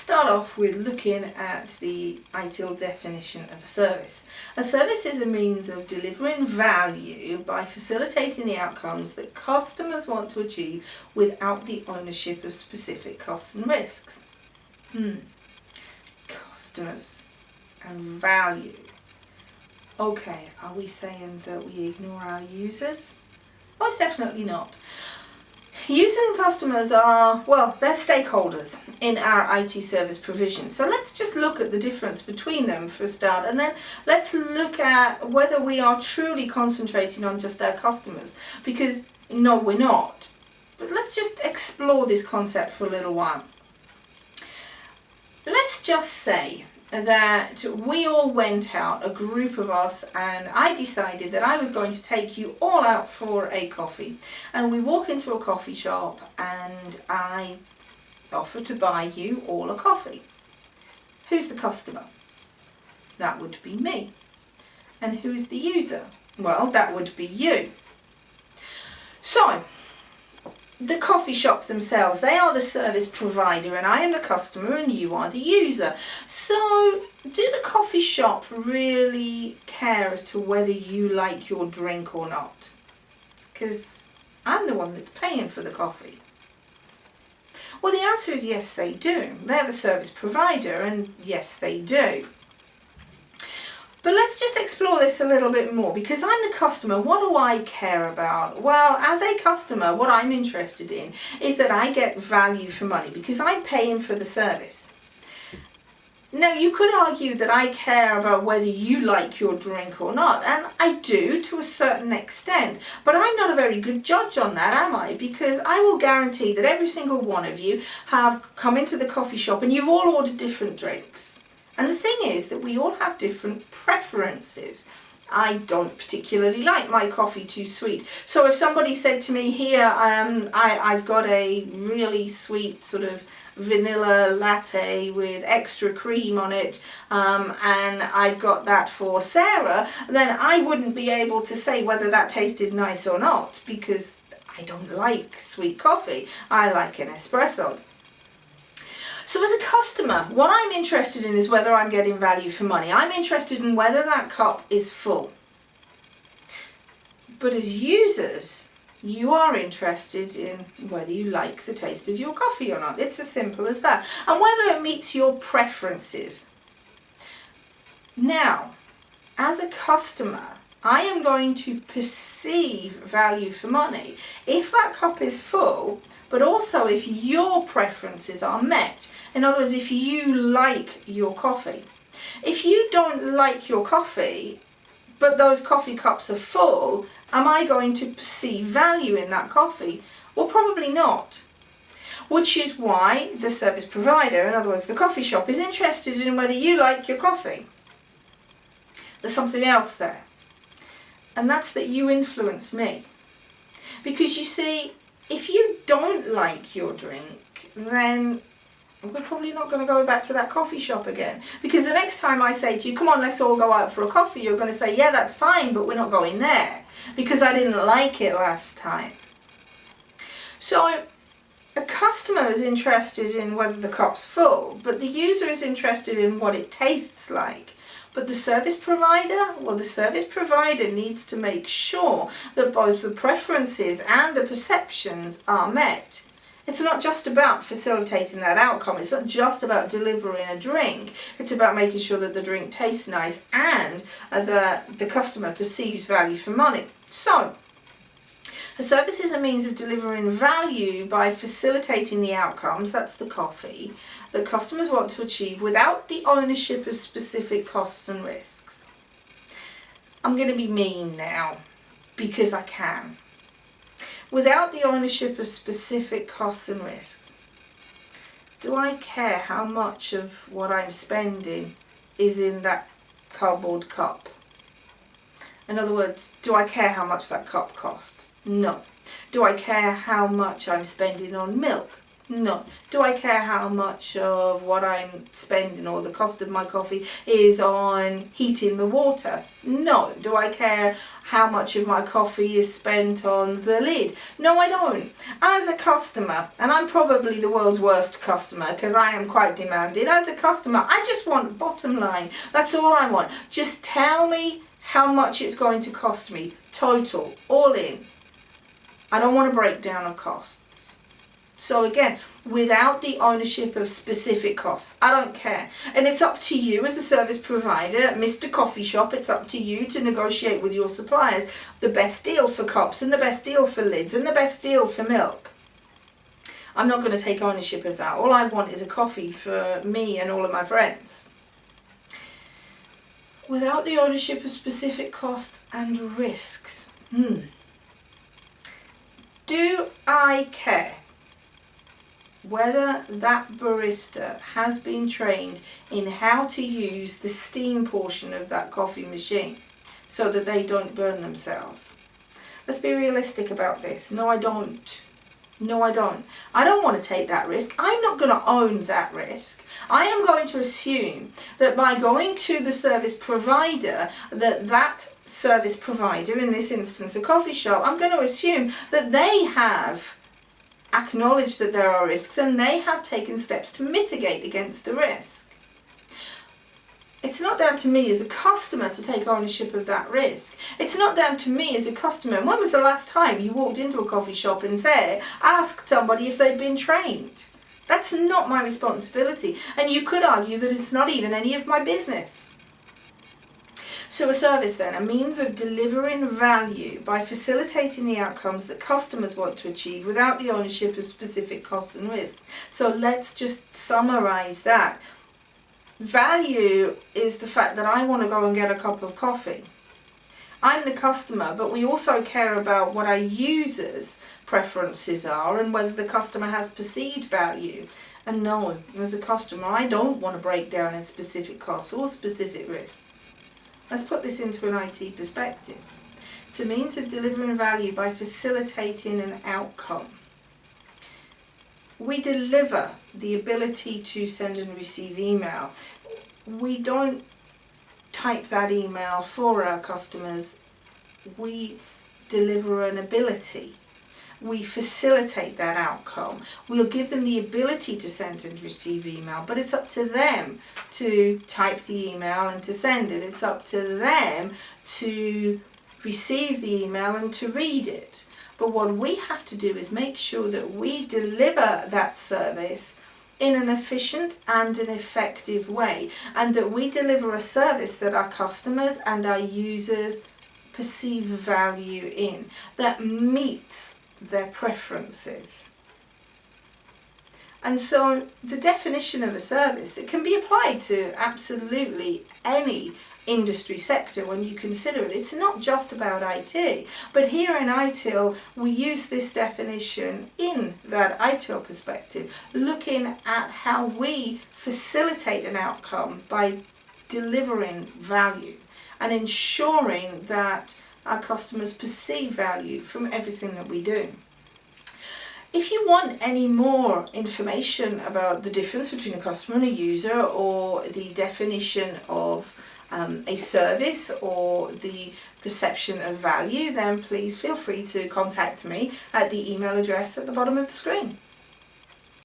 start off with looking at the ITIL definition of a service. A service is a means of delivering value by facilitating the outcomes that customers want to achieve without the ownership of specific costs and risks. Customers and value. Okay, are we saying that we ignore our users? Most definitely not. Users and customers are, well, they're stakeholders in our IT service provision. So let's just look at the difference between them for a start, and then let's look at whether we are truly concentrating on just our customers, because no, we're not. But let's just explore this concept for a little while. Let's just say that we all went out, a group of us, and I decided that I was going to take you all out for a coffee. And we walk into a coffee shop and I offer to buy you all a coffee. Who's the customer? That would be me. And who's the user? Well, that would be you. So, the coffee shop themselves, they are the service provider and I am the customer and you are the user. So do the coffee shop really care as to whether you like your drink or not? Because I'm the one that's paying for the coffee. Well, the answer is yes, they do. They're the service provider and yes, they do. But let's just explore this a little bit more, because I'm the customer. What do I care about? Well, as a customer, what I'm interested in is that I get value for money because I'm paying for the service. Now, you could argue that I care about whether you like your drink or not, and I do to a certain extent, but I'm not a very good judge on that, am I? Because I will guarantee that every single one of you have come into the coffee shop and you've all ordered different drinks. And the thing is that we all have different preferences. I don't particularly like my coffee too sweet. So if somebody said to me, here, I've got a really sweet sort of vanilla latte with extra cream on it, and I've got that for Sarah, then I wouldn't be able to say whether that tasted nice or not, because I don't like sweet coffee. I like an espresso. So as a customer, what I'm interested in is whether I'm getting value for money. I'm interested in whether that cup is full. But as users, you are interested in whether you like the taste of your coffee or not. It's as simple as that. And whether it meets your preferences. Now, as a customer, I am going to perceive value for money if that cup is full, but also if your preferences are met. In other words, if you like your coffee. If you don't like your coffee, but those coffee cups are full, am I going to perceive value in that coffee? Well, probably not. Which is why the service provider, in other words the coffee shop, is interested in whether you like your coffee. There's something else there. And that's that you influence me. Because you see, if you don't like your drink, then we're probably not going to go back to that coffee shop again. Because the next time I say to you, come on, let's all go out for a coffee, you're going to say, yeah, that's fine, but we're not going there because I didn't like it last time. So a customer is interested in whether the cup's full, but the user is interested in what it tastes like. But the service provider, well, the service provider needs to make sure that both the preferences and the perceptions are met. It's not just about facilitating that outcome. It's not just about delivering a drink. It's about making sure that the drink tastes nice and that the customer perceives value for money. So, a service is a means of delivering value by facilitating the outcomes, that's the coffee, that customers want to achieve without the ownership of specific costs and risks. I'm going to be mean now, because I can. Without the ownership of specific costs and risks, do I care how much of what I'm spending is in that cardboard cup? In other words, do I care how much that cup cost? No. Do I care how much I'm spending on milk? No. Do I care how much of what I'm spending or the cost of my coffee is on heating the water? No. Do I care how much of my coffee is spent on the lid? No, I don't. As a customer, and I'm probably the world's worst customer because I am quite demanding, as a customer, I just want bottom line. That's all I want. Just tell me how much it's going to cost me, total, all in. I don't want a breakdown of costs. So again, without the ownership of specific costs, I don't care. And it's up to you as a service provider, Mr. Coffee Shop, it's up to you to negotiate with your suppliers the best deal for cups and the best deal for lids and the best deal for milk. I'm not going to take ownership of that. All I want is a coffee for me and all of my friends. Without the ownership of specific costs and risks, do I care whether that barista has been trained in how to use the steam portion of that coffee machine so that they don't burn themselves? Let's be realistic about this. No, I don't. No, I don't. I don't want to take that risk. I'm not going to own that risk. I am going to assume that by going to the service provider, that service provider, in this instance a coffee shop, I'm going to assume that they have acknowledged that there are risks and they have taken steps to mitigate against the risk. It's not down to me as a customer to take ownership of that risk. It's not down to me as a customer. When was the last time you walked into a coffee shop and asked somebody if they'd been trained? That's not my responsibility. And you could argue that it's not even any of my business. So a service then, a means of delivering value by facilitating the outcomes that customers want to achieve without the ownership of specific costs and risks. So let's just summarize that. Value is the fact that I want to go and get a cup of coffee. I'm the customer, but we also care about what our users' preferences are and whether the customer has perceived value. And no, as a customer, I don't want to break down in specific costs or specific risks. Let's put this into an IT perspective. It's a means of delivering value by facilitating an outcome. We deliver the ability to send and receive email. We don't type that email for our customers. We deliver an ability. We facilitate that outcome. We'll give them the ability to send and receive email, but it's up to them to type the email and to send it. It's up to them to receive the email and to read it. But what we have to do is make sure that we deliver that service in an efficient and an effective way, and that we deliver a service that our customers and our users perceive value in, that meets their preferences. And so the definition of a service, it can be applied to absolutely any industry sector when you consider it. It's not just about IT, but here in ITIL we use this definition in that ITIL perspective, looking at how we facilitate an outcome by delivering value and ensuring that our customers perceive value from everything that we do. If you want any more information about the difference between a customer and a user, or the definition of a service or the perception of value, then please feel free to contact me at the email address at the bottom of the screen.